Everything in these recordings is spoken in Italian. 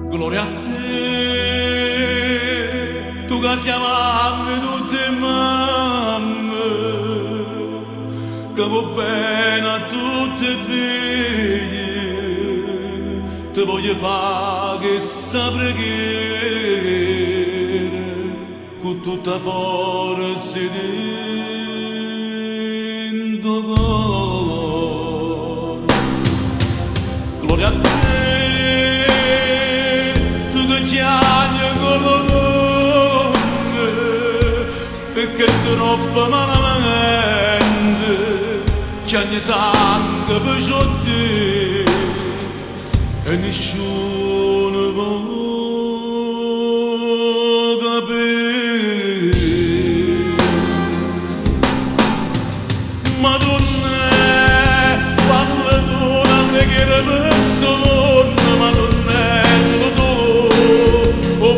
Gloria a te, tu che siamo tutte mamme, che va bene a tutte figlie, ti voglio fare che saprei con tutta forza dentro cuore. Gloria a te, perché troppo malamente ci hanno sangue per te e nessuno può capire. Madonna, parla tu, non mi chiede per sto mondo, Madonna, solo tu, oh,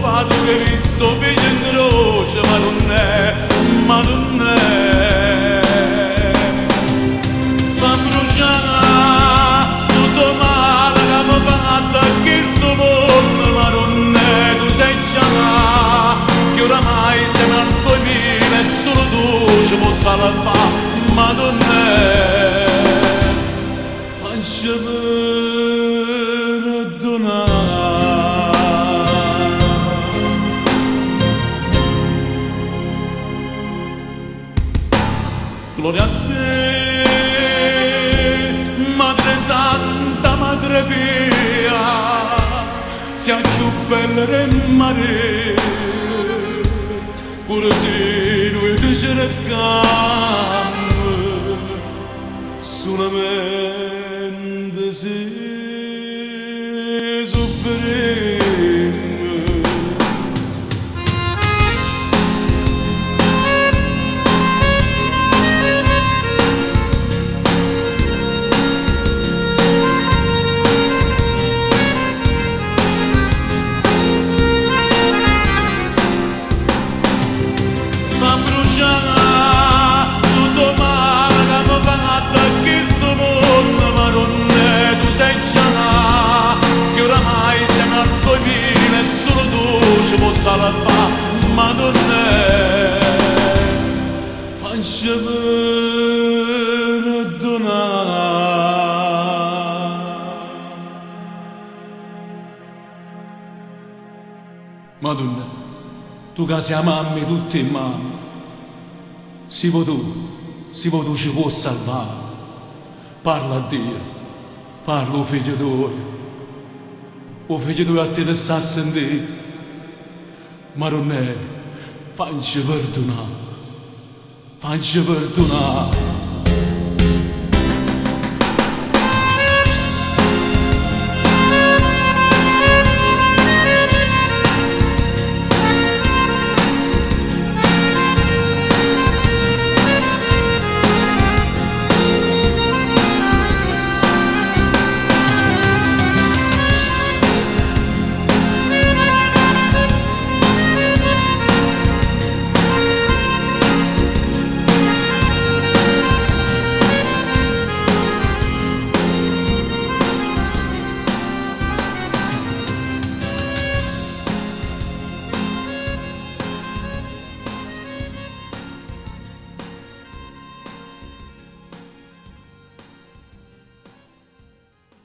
fatto che visto figlio in croce, Madonna, Madonna, fa bruciare tutto male che mi fatto a questo mondo, Madonna, tu sei già che oramai siamo al 2000 e solo tu ci puoi salvare, Madonna, facciami perdonare. Gloria a te, Madre Santa, Madre Pia, sia più bella del mare, pure se noi ti cerchiamo, solamente se soffriamo. Salva, Madonna, facciami perdonare. Madonna, tu che sei mamma tutte in mano, si può tu ci può salvare. Parla a Dio, parla o figlio tuo a te ti sta a sentire. Madonna, facci perdonare,